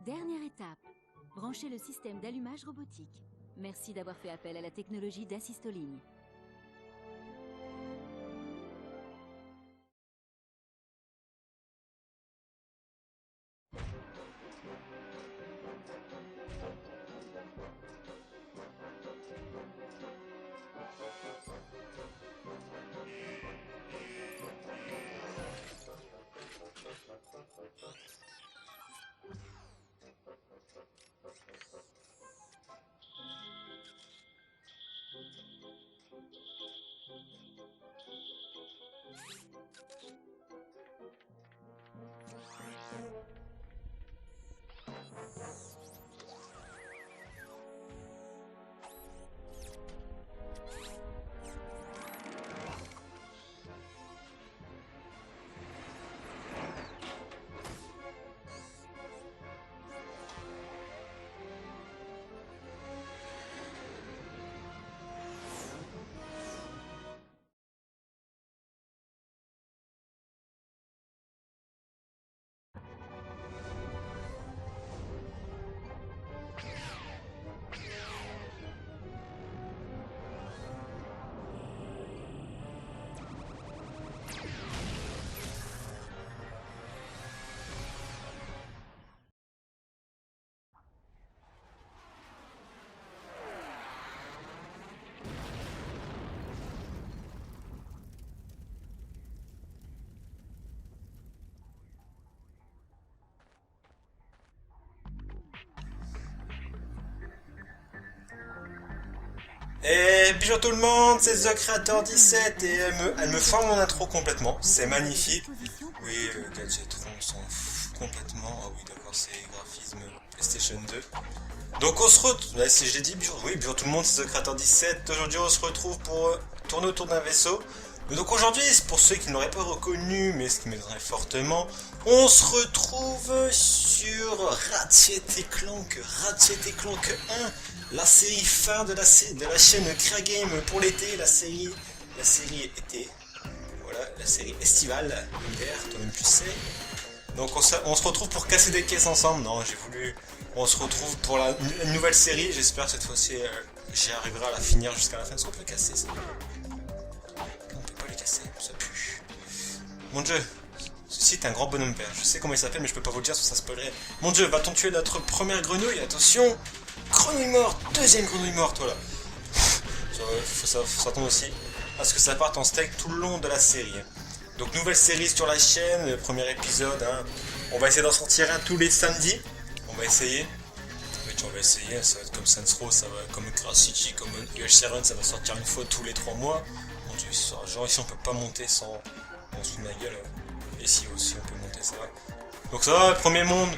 Dernière étape. Branchez le système d'allumage robotique. Merci d'avoir fait appel à la technologie d'assistoligne. Et bonjour tout le monde, c'est The Creator 17 et elle me forme mon intro complètement, c'est magnifique. Oui, Gadgetron s'en fout complètement, ah oui d'accord, c'est graphisme PlayStation 2. Donc on se retrouve, là si je l'ai dit, bonjour tout le monde, c'est The Creator 17, aujourd'hui on se retrouve pour tourner autour d'un vaisseau. Mais donc aujourd'hui, pour ceux qui n'auraient pas reconnu, mais ce qui m'aiderait fortement, on se retrouve sur Ratchet et Clank 1, la série phare de la chaîne Creagame pour l'été, la série été, voilà, la série estivale, hiver, toi-même tu sais. Donc on se retrouve pour casser des caisses ensemble, non on se retrouve pour une nouvelle série, j'espère que cette fois-ci j'y arriverai à la finir jusqu'à la fin, est-ce qu'on peut casser ça? Ça pue. Mon dieu, ceci est un grand bonhomme vert. Je sais comment il s'appelle, mais je peux pas vous le dire, ça spoilerait. Mon dieu, va-t-on tuer notre première grenouille? Attention, grenouille morte, deuxième grenouille morte, voilà. Faut s'attendre aussi à ce que ça parte en steak tout le long de la série. Donc nouvelle série sur la chaîne, le premier épisode. On va essayer d'en sortir un tous les samedis. On va essayer. On va essayer, ça va être comme Saints Row, ça va comme Crash City, comme UHC Run, ça va sortir une fois tous les 3 mois. Mon dieu, genre ici on peut pas monter sans... On se fout de ma gueule. Et ici aussi on peut monter, ça va. Donc ça va, premier monde,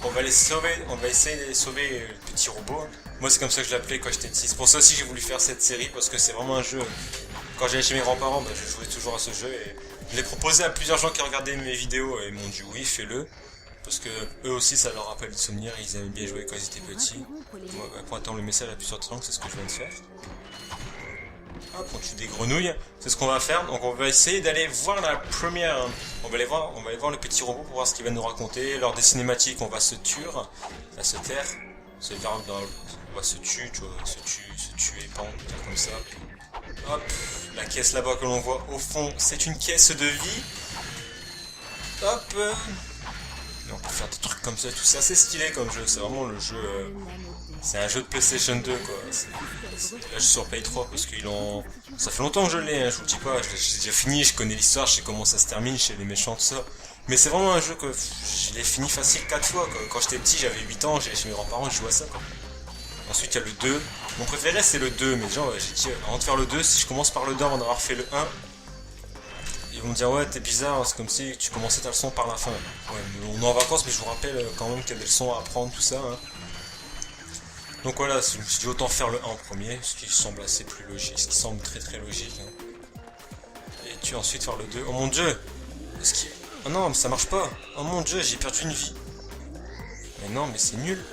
on va essayer de sauver le petit robot. Moi c'est comme ça que je l'appelais quand j'étais petit. C'est pour ça aussi que j'ai voulu faire cette série, parce que c'est vraiment un jeu... Quand j'allais chez mes grands-parents, je jouais toujours à ce jeu et je l'ai proposé à plusieurs gens qui regardaient mes vidéos et m'ont dit oui, fais-le. Parce que eux aussi ça leur rappelle des souvenirs, ils aimaient bien jouer quand ils étaient petits. Pour attendre le message appuie sur triangle, c'est ce que je viens de faire. Hop, on tue des grenouilles, c'est ce qu'on va faire. Donc on va essayer d'aller voir la première. On va aller voir le petit robot pour voir ce qu'il va nous raconter. Lors des cinématiques, on va se tuer, on va se taire, on va se tuer, tu vois, se tuer, pendre, comme ça. Hop, la caisse là-bas que l'on voit au fond, c'est une caisse de vie. Hop. On peut faire des trucs comme ça, tout ça, c'est stylé comme jeu, c'est vraiment le jeu... c'est un jeu de PlayStation 2 quoi, là je suis sur Play 3 parce que ça fait longtemps que je l'ai, je vous le dis pas, j'ai déjà fini, je connais l'histoire, je sais comment ça se termine chez les méchants, tout ça. Mais c'est vraiment un jeu que je l'ai fini facile 4 fois quoi. Quand j'étais petit, j'avais 8 ans, j'allais chez mes grands-parents, je jouais à ça quoi. Ensuite il y a le 2, mon préféré c'est le 2, mais genre j'ai dit avant de faire le 2, si je commence par le 2 avant d'avoir fait le 1, ils vont me dire ouais t'es bizarre, c'est comme si tu commençais ta leçon par la fin. Ouais, mais on est en vacances mais je vous rappelle quand même qu'il y a des leçons à apprendre, tout ça. Donc voilà, je me suis dit autant faire le 1 en premier, ce qui semble assez plus logique, ce qui semble très très logique. Et tu ensuite faire le 2. Oh mon dieu, oh non mais ça marche pas. Oh mon dieu, j'ai perdu une vie. Mais non mais c'est nul.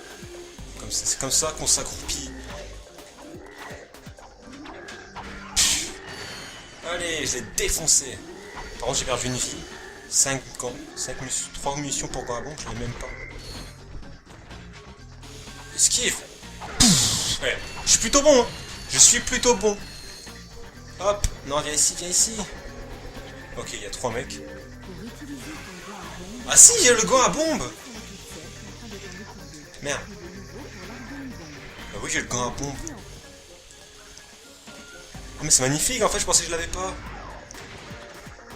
C'est comme ça qu'on s'accroupit. Allez, je l'ai défoncé. Par contre j'ai perdu une vie. 3 munitions pour Dragon, je l'ai même pas. Esquive. Ouais, je suis plutôt bon, hein. Je suis plutôt bon. Hop, non, viens ici, viens ici. Ok, il y a 3 mecs. Ah si, il y a le gant à bombe. Merde. Ah oui, j'ai le gant à bombe. Oh mais c'est magnifique, en fait je pensais que je l'avais pas.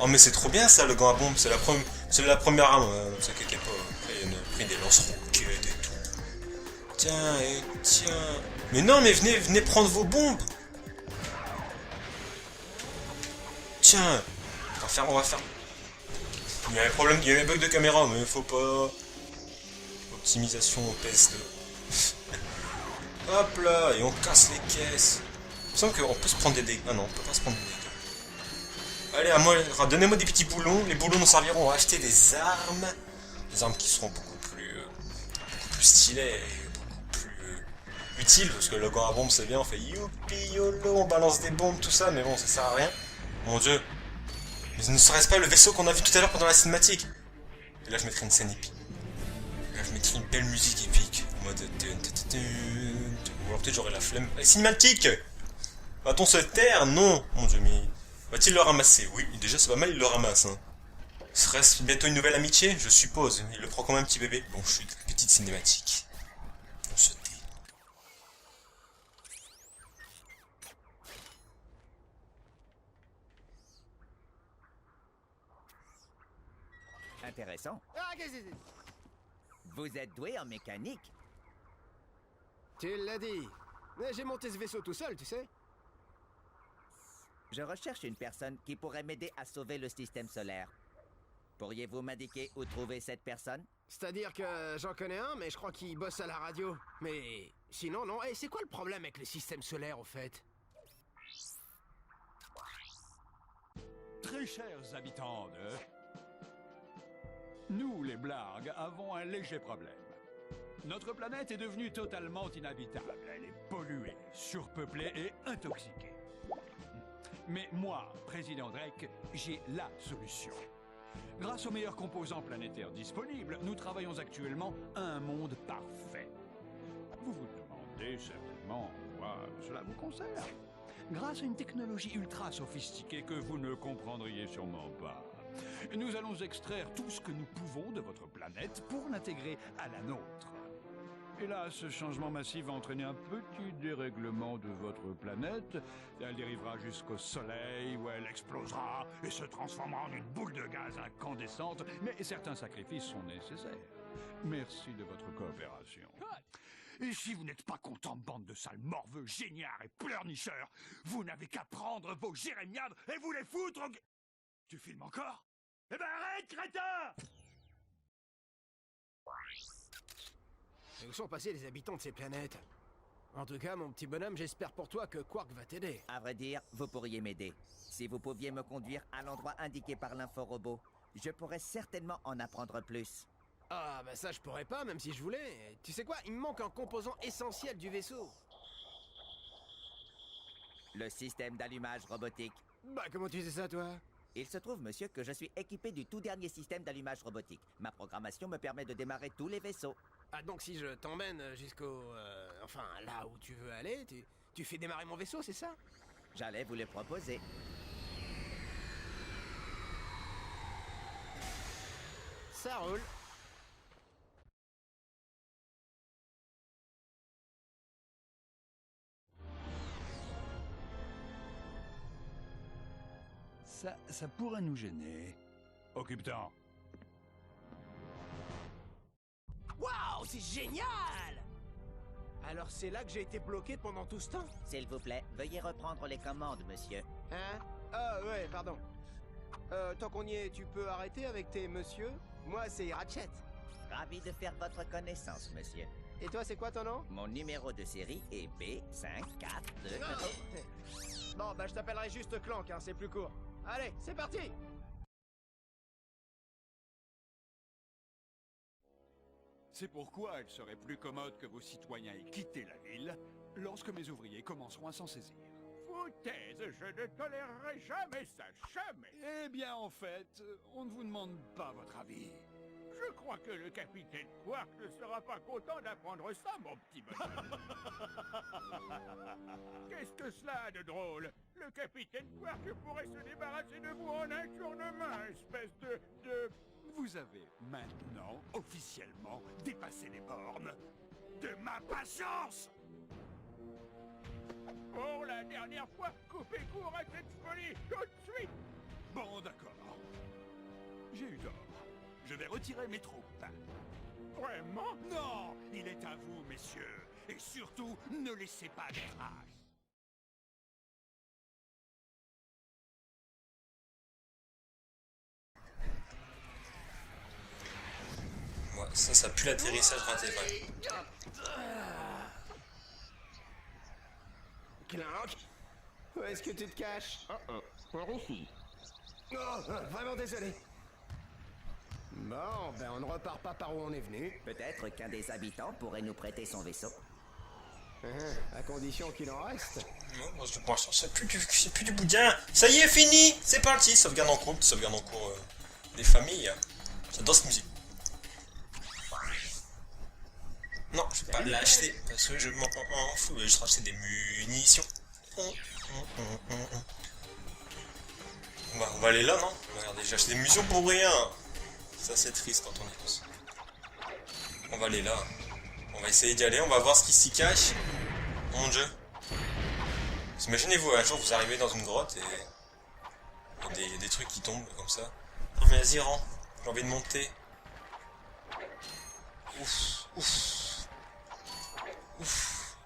Oh mais c'est trop bien ça, le gant à bombe, c'est la première arme, ne vous inquiétez pas. Après il y a pris des lance-roquettes et tout. Tiens, et tiens. Mais non, mais venez prendre vos bombes. Tiens, on va faire. Il y a un problème, il y a un bug de caméra, mais faut pas. Optimisation PS2. Hop là, et on casse les caisses. Il me semble qu'on peut se prendre des dégâts. Ah non, on peut pas se prendre des dégâts. Allez, à moi, donnez-moi des petits boulons. Les boulons nous serviront à acheter des armes. Des armes qui seront beaucoup plus stylées et beaucoup plus utiles. Parce que le gant à bombe, c'est bien, on fait youpi yolo, on balance des bombes, tout ça, mais bon, ça sert à rien. Mon dieu. Mais ne serait-ce pas le vaisseau qu'on a vu tout à l'heure pendant la cinématique? Et là, je mettrai une scène épique. Là, je mettrai une belle musique épique. En mode. Ou alors peut-être j'aurai la flemme. Cinématique! Va-t-on se taire? Non! Mon dieu, mais. Va-t-il le ramasser? Oui, déjà c'est pas mal, il le ramasse. Hein. Serait-ce bientôt une nouvelle amitié? Je suppose. Il le prend comme un petit bébé. Bon, je suis une petite cinématique. On se tait. Intéressant. Ah, qu'est-ce que c'est? Vous êtes doué en mécanique. Tu l'as dit. Mais j'ai monté ce vaisseau tout seul, tu sais. Je recherche une personne qui pourrait m'aider à sauver le système solaire. Pourriez-vous m'indiquer où trouver cette personne? C'est-à-dire que j'en connais un, mais je crois qu'il bosse à la radio. Mais sinon, non. Et c'est quoi le problème avec le système solaire, au fait? Très chers habitants de... Nous, les Blargues, avons un léger problème. Notre planète est devenue totalement inhabitable. Elle est polluée, surpeuplée et intoxiquée. Mais moi, président Drake, j'ai la solution. Grâce aux meilleurs composants planétaires disponibles, nous travaillons actuellement à un monde parfait. Vous vous demandez certainement en quoi cela vous concerne. Grâce à une technologie ultra sophistiquée que vous ne comprendriez sûrement pas. Nous allons extraire tout ce que nous pouvons de votre planète pour l'intégrer à la nôtre. Et là, ce changement massif va entraîner un petit dérèglement de votre planète. Elle dérivera jusqu'au Soleil, où elle explosera et se transformera en une boule de gaz incandescente. Mais certains sacrifices sont nécessaires. Merci de votre coopération. Et si vous n'êtes pas content, bande de sales morveux, géniards et pleurnicheurs, vous n'avez qu'à prendre vos jérémiades et vous les foutre au... Tu filmes encore? Eh ben arrête, crétin! Et où sont passés les habitants de ces planètes? En tout cas, mon petit bonhomme, j'espère pour toi que Quark va t'aider. À vrai dire, vous pourriez m'aider. Si vous pouviez me conduire à l'endroit indiqué par l'info-robot, je pourrais certainement en apprendre plus. Ah, bah ça, je pourrais pas, même si je voulais. Tu sais quoi? Il me manque un composant essentiel du vaisseau. Le système d'allumage robotique. Bah, comment tu sais ça, toi? Il se trouve, monsieur, que je suis équipé du tout dernier système d'allumage robotique. Ma programmation me permet de démarrer tous les vaisseaux. Ah, donc si je t'emmène jusqu'au... enfin, là où tu veux aller, tu fais démarrer mon vaisseau, c'est ça? J'allais vous le proposer. Ça roule. Ça pourrait nous gêner. Occupe-t'en. Waouh, c'est génial! Alors c'est là que j'ai été bloqué pendant tout ce temps? S'il vous plaît, veuillez reprendre les commandes, monsieur. Hein? Ah ouais, pardon. Tant qu'on y est, tu peux arrêter avec tes monsieur? Moi, c'est Ratchet. Ravi de faire votre connaissance, monsieur. Et toi, c'est quoi ton nom? Mon numéro de série est B542. Bon, bah je t'appellerai juste Clank, hein, c'est plus court. Allez, c'est parti! C'est pourquoi il serait plus commode que vos citoyens aient quitté la ville lorsque mes ouvriers commenceront à s'en saisir. foutaise. Je ne tolérerai jamais ça, jamais. Eh bien, en fait, on ne vous demande pas votre avis. Je crois que le capitaine Quark ne sera pas content d'apprendre ça, mon petit bonhomme. Qu'est-ce que cela a de drôle? Le capitaine Quark pourrait se débarrasser de vous en un tournement, espèce de... Vous avez maintenant, officiellement, dépassé les bornes de ma patience. Pour la dernière fois, coupez court à cette folie, tout de suite. Bon, d'accord. J'ai eu tort. Je vais retirer mes troupes. Vraiment? Non, il est à vous, messieurs. Et surtout, ne laissez pas de traces. Ouais, ça pue l'atterrissage raté, ouais. Clank, où est-ce que tu te caches? Par ici. Oh, vraiment désolé. Bon, ben on ne repart pas par où on est venu. Peut-être qu'un des habitants pourrait nous prêter son vaisseau. À condition qu'il en reste. Non, moi, pour l'instant, c'est plus du boudin. Ça y est, fini. C'est parti. Sauvegarde en cours des familles. J'adore cette musique. Non, je vais pas l'acheter parce que je m'en fous. Je vais juste racheter des munitions. On va aller là, non? Regardez, j'ai acheté des munitions pour rien. Ça, c'est triste quand on y pense. On va aller là. On va essayer d'y aller. On va voir ce qui s'y cache. Oh mon dieu. Imaginez-vous, un jour, vous arrivez dans une grotte et il y a des trucs qui tombent comme ça. Oh, mais vas-y, rends. J'ai envie de monter. Ouf, ouf. Ouf.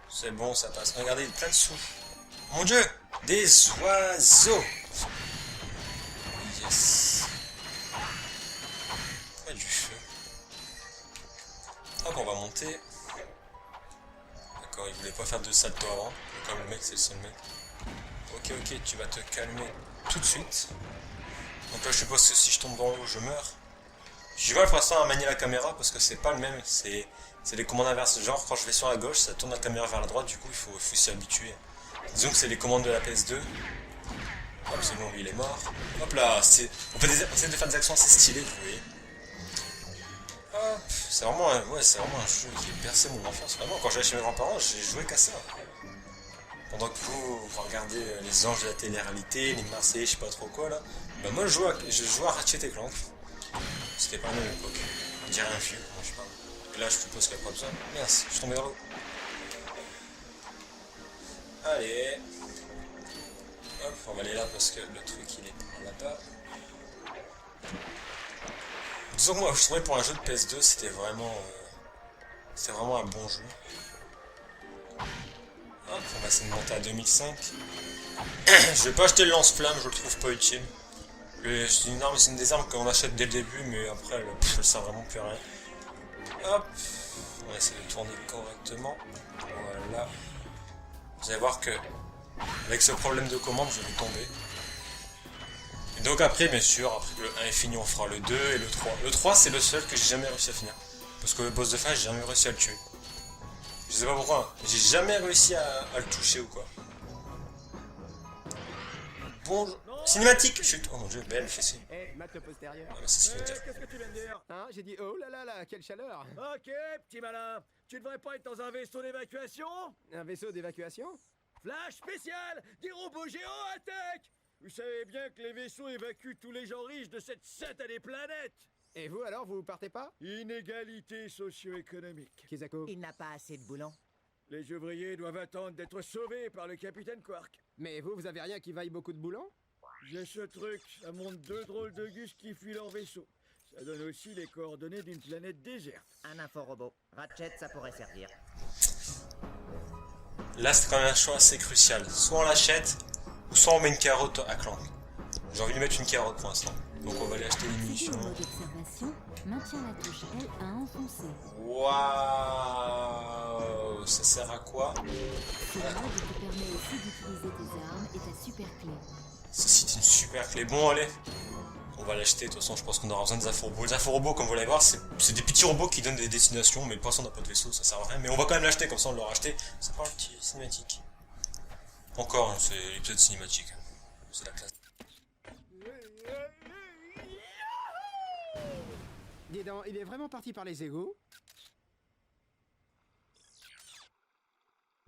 C'est bon, ça passe. Regardez, il y a plein de sous. Mon dieu, des oiseaux. Yes. Ouais, du feu. Hop, on va monter. D'accord, il voulait pas faire de salto avant. Comme le mec, c'est le seul mec. Ok, tu vas te calmer tout de suite. Donc là, je suppose que si je tombe dans l'eau, je meurs. J'ai du mal pour l'instant à manier la caméra parce que c'est pas le même. C'est les commandes inverses. Genre, quand je vais sur la gauche, ça tourne la caméra vers la droite. Du coup, il faut s'y habituer. Disons que c'est les commandes de la PS2. Hop, c'est bon, lui, il est mort. Hop là, on essaie de faire des actions assez stylées, vous voyez. Hop, c'est vraiment un jeu qui a bercé mon enfance. Vraiment, quand j'allais chez mes grands-parents, j'ai joué qu'à ça. Pendant que vous regardez les anges de la télé-réalité, les Marseillais, je sais pas trop quoi là. Bah moi je joue à Ratchet et Clank. C'était pas la même époque. On dirait un vieux, comment je parle. Et là je suppose qu'il n'y a pas besoin. Merci, je suis tombé dans l'eau. Allez. Hop, on va aller là parce que le truc il est par là-bas. Disons que moi je trouvais pour un jeu de PS2 c'était vraiment un bon jeu. Hop, on va essayer de monter à 2005. Je vais pas acheter le lance-flamme, je le trouve pas utile. C'est une des armes qu'on achète dès le début, mais après elle sert vraiment plus à rien. Hop, on va essayer de tourner correctement. Voilà. Vous allez voir que avec ce problème de commande, je vais tomber. Et donc après, bien sûr, après le 1 est fini, on fera le 2 et le 3. Le 3, c'est le seul que j'ai jamais réussi à finir. Parce que le boss de fin, j'ai jamais réussi à le tuer. Je sais pas pourquoi, j'ai jamais réussi à le toucher ou quoi. Bonjour. Cinématique. Chut. Oh mon dieu, belle fessée. Eh, mate le postérieur. Ah bah c'est ce qu'il veut dire. Qu'est-ce que tu viens de dire? Hein, j'ai dit oh là là, quelle chaleur. Ok, petit malin. Tu devrais pas être dans un vaisseau d'évacuation? Un vaisseau d'évacuation? Flash spécial! Des robots géants attaquent! Vous savez bien que les vaisseaux évacuent tous les gens riches de cette satanée planète! Et vous alors, vous partez pas? Inégalité socio-économique. Kizako. Il n'a pas assez de boulons. Les ouvriers doivent attendre d'être sauvés par le capitaine Quark. Mais vous avez rien qui vaille beaucoup de boulons? J'ai ce truc, ça montre deux drôles de gus qui fuient leur vaisseau. Ça donne aussi les coordonnées d'une planète déserte. Un inforobot. Ratchet, ça pourrait servir. Là, c'est quand même un choix assez crucial. Soit on l'achète, ou soit on met une carotte à Clank. J'ai envie de mettre une carotte pour l'instant. Donc on va aller acheter des munitions. En mode observation, maintiens la touche L à enfoncer. Waouh, ça sert à quoi? Ce mode te permet aussi d'utiliser tes armes et ta super clé. Ceci est une super clé. Bon, allez. On va l'acheter. De toute façon, je pense qu'on aura besoin des inforobots. Les inforobots, comme vous allez voir, c'est des petits robots qui donnent des destinations. Mais pour l'instant, on n'a pas de vaisseau, ça sert à rien. Mais on va quand même l'acheter, comme ça on l'aura acheté. C'est pas un petit cinématique. Encore, c'est l'épisode cinématique. C'est la classe. Dis donc, il est vraiment parti par les égouts?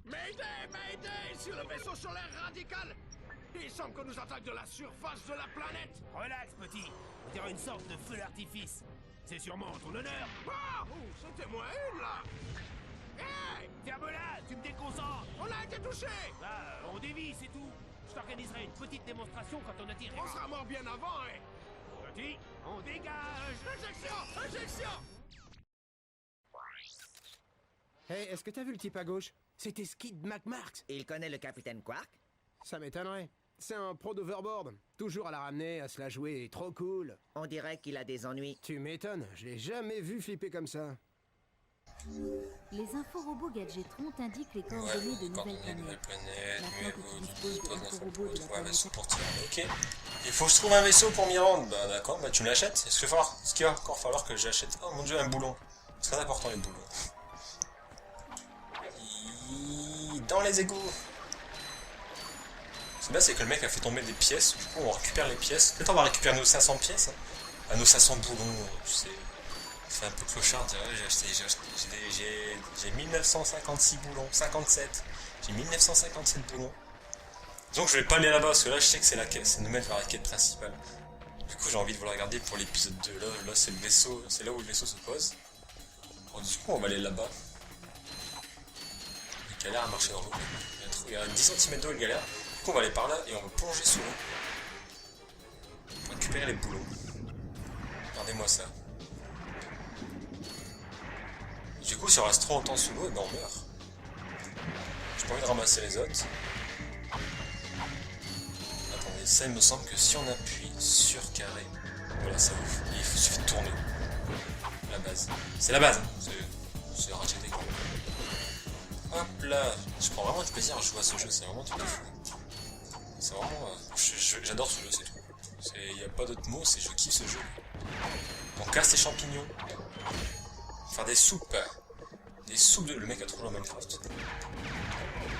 Mayday, Mayday, sur le vaisseau solaire radical. Il semble qu'on nous attaque de la surface de la planète. Relax, petit. On dirait une sorte de feu d'artifice. C'est sûrement en ton honneur. Ah, oh, c'était moi une, là. Hey, Ferme là, tu me déconcentres. on a été touché. Bah, on dévie, c'est tout. Je t'organiserai une petite démonstration quand on atterrira. On sera mort bien avant, hein. Petit, on dégage. Injection, injection. Hey, est-ce que t'as vu le type à gauche? C'était Skid McMarx. Il connaît le capitaine Quark? Ça m'étonnerait. C'est un pro d'Overboard. Toujours à la ramener, à se la jouer, trop cool. On dirait qu'il a des ennuis. Tu m'étonnes, je l'ai jamais vu flipper comme ça. Les inforobots Gadgetron t'indiquent les coordonnées de nouvelles planètes. Maintenant que tu disposes de l'inforobots de la planète... pour tirer. Ok. Il faut que je trouve un vaisseau pour m'y rendre. Bah d'accord, bah tu me l'achètes. Est-ce qu'il va encore falloir que j'achète? Oh mon dieu, un boulon. C'est très important les boulons. Dans les égouts. Ce qui est bien, c'est que le mec a fait tomber des pièces. Du coup, on récupère les pièces. Peut-être on va récupérer nos 500 pièces. Ah, nos 500 boulons, tu sais. C'est un peu clochard, j'ai 1956 boulons, 57. J'ai 1957 boulons. Donc je vais pas aller là-bas, parce que là je sais que c'est la quête, c'est nous mettre la quête principale. Du coup j'ai envie de vous la regarder pour l'épisode 2. Là c'est le vaisseau, c'est là où le vaisseau se pose. Bon, du coup on va aller là-bas. Il galère à marcher dans l'eau. Il y a 10 cm d'eau, il galère. Du coup on va aller par là et on va plonger sous l'eau. Pour récupérer les boulons. Regardez-moi ça. Du coup, si on reste trop longtemps sous l'eau, et ben on meurt. J'ai pas envie de ramasser les autres. Attendez, ça il me semble que si on appuie sur carré, voilà, ça ouvre. Il suffit de tourner. La base. C'est la base, hein. C'est Ratchet & Clank. Hop là, je prends vraiment du plaisir à jouer à ce jeu, c'est vraiment tout de fou. C'est vraiment... j'adore ce jeu, c'est tout. Il n'y a pas d'autre mot, c'est je kiffe ce jeu. On casse les champignons. Faire des soupes. Des soupes de... Le mec a trop joué à Minecraft.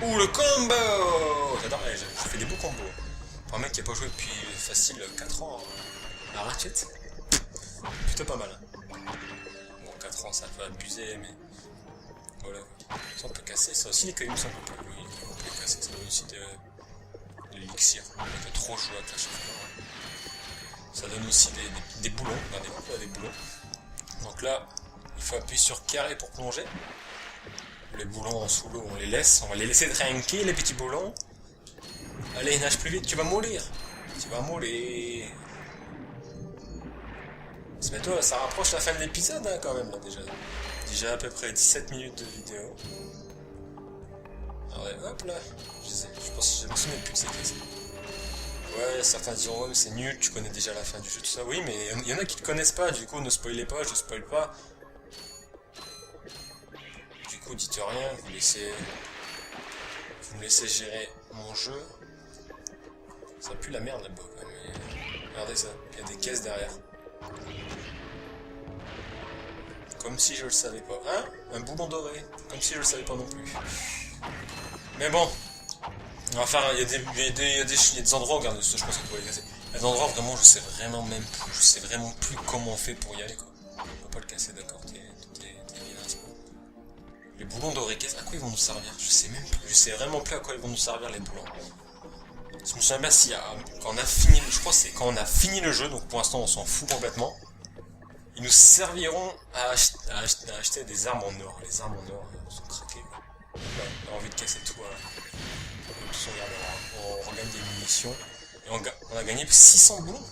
Ouh, le combo! J'adore, je fais des beaux combos. Pour un mec qui a pas joué depuis facile 4 ans à Ratchet, plutôt pas mal. Bon, 4 ans, ça peut abuser, mais... Voilà. Ça, on peut casser. Ça aussi, les cailloux, ça, on peut casser. Ça donne aussi de l'élixir. On peut trop jouer à Clash of Clans. Ça donne aussi des boulons. Regardez, des boulons. Donc là... Il faut appuyer sur carré pour plonger. Les boulons sous l'eau, on les laisse. On va les laisser tranquilles, les petits boulons. Allez, nage plus vite, tu vas mourir. Tu vas mourir. C'est bientôt, ça rapproche la fin de l'épisode, hein, quand même, là, déjà. Déjà à peu près 17 minutes de vidéo. Ah ouais, hop là. Je pense que je me souviens plus que c'est cassé. Ouais, certains diront, ouais, c'est nul, tu connais déjà la fin du jeu, tout ça. Oui, mais il y en a qui ne connaissent pas, du coup, ne spoilez pas, je spoil pas. Du coup, dites rien, vous me laissez gérer mon jeu. Ça pue la merde là-bas, quand même. Regardez ça, il y a des caisses derrière. Comme si je le savais pas. Hein? Un boulon doré. Comme si je le savais pas non plus. Mais bon. On va faire... Il y a des endroits, regardez, je pense qu'on peut les casser. Il y a des endroits vraiment, je sais vraiment même plus. Je sais vraiment plus comment on fait pour y aller, quoi. On peut pas le casser, d'accord. T'es vilain, c'est bon. Les boulons dorés, à quoi ils vont nous servir? Je sais même plus. Je sais vraiment plus à quoi ils vont nous servir, les boulons. Je me souviens bien si quand on a fini... Je crois que c'est quand on a fini le jeu, donc pour l'instant on s'en fout complètement. Ils nous serviront à acheter des armes en or. Les armes en or sont craquées. Ouais, on a envie de casser tout. On regagne des munitions. Et on a gagné 600 boulons.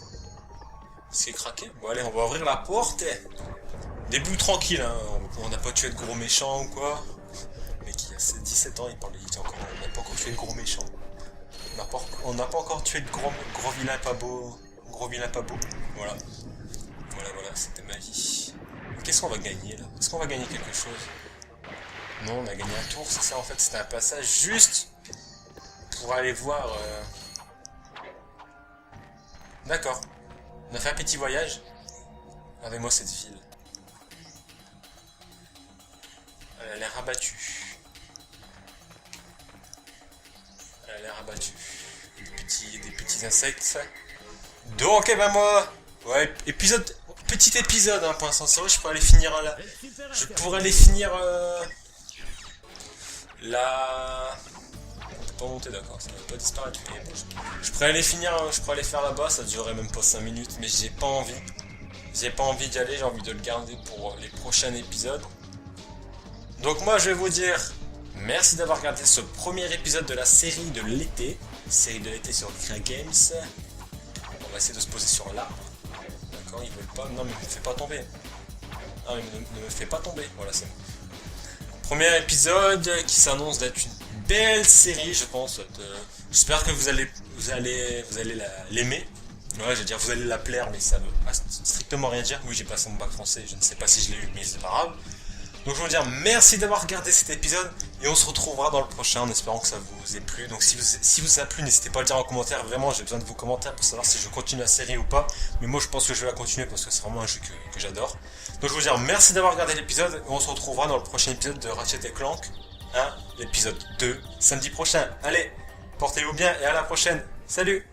C'est craqué. Bon allez, on va ouvrir la porte. Début tranquille, hein. On n'a pas tué de gros méchants ou quoi. Mais qui a 17 ans, il parle de encore. On n'a pas encore tué de gros méchants. On n'a pas encore tué de gros vilains pas beaux. Gros vilains pas beaux. Voilà. Voilà, c'était ma vie. Qu'est-ce qu'on va gagner là? Est-ce qu'on va gagner quelque chose? Non, on a gagné un tour, c'est ça en fait, c'était un passage juste pour aller voir... D'accord. On a fait un petit voyage. Regardez-moi cette ville. Elle a l'air abattue. Elle a a l'air abattu. Des petits insectes. Donc, moi... Ouais, petit épisode, hein, pour l'instant. C'est vrai, je pourrais aller finir là. Je pourrais aller finir... Là... Pas monter, d'accord, ça va pas disparaître. Mais bon, je pourrais aller finir, je pourrais aller faire là-bas, ça durerait même pas 5 minutes, mais j'ai pas envie. J'ai pas envie d'y aller, j'ai envie de le garder pour les prochains épisodes. Donc moi je vais vous dire merci d'avoir regardé ce premier épisode de la série de l'été. Série de l'été sur Craig Games. On va essayer de se poser sur l'arbre. D'accord, ils veulent pas. Non mais ne me fais pas tomber. Non mais ne me fais pas tomber. Voilà, c'est bon. Premier épisode qui s'annonce d'être une belle série, je pense. J'espère que vous allez l'aimer. Ouais, je veux dire, vous allez la plaire, mais ça veut strictement rien dire. Oui, j'ai passé mon bac français, je ne sais pas si je l'ai eu, mais c'est pas grave. Donc je veux dire merci d'avoir regardé cet épisode et on se retrouvera dans le prochain en espérant que ça vous ait plu. Donc si vous a plu, n'hésitez pas à le dire en commentaire. Vraiment, j'ai besoin de vos commentaires pour savoir si je continue la série ou pas. Mais moi, je pense que je vais la continuer parce que c'est vraiment un jeu que j'adore. Donc je veux dire merci d'avoir regardé l'épisode et on se retrouvera dans le prochain épisode de Ratchet & Clank, l'épisode 2, samedi prochain. Allez, portez-vous bien et à la prochaine. Salut!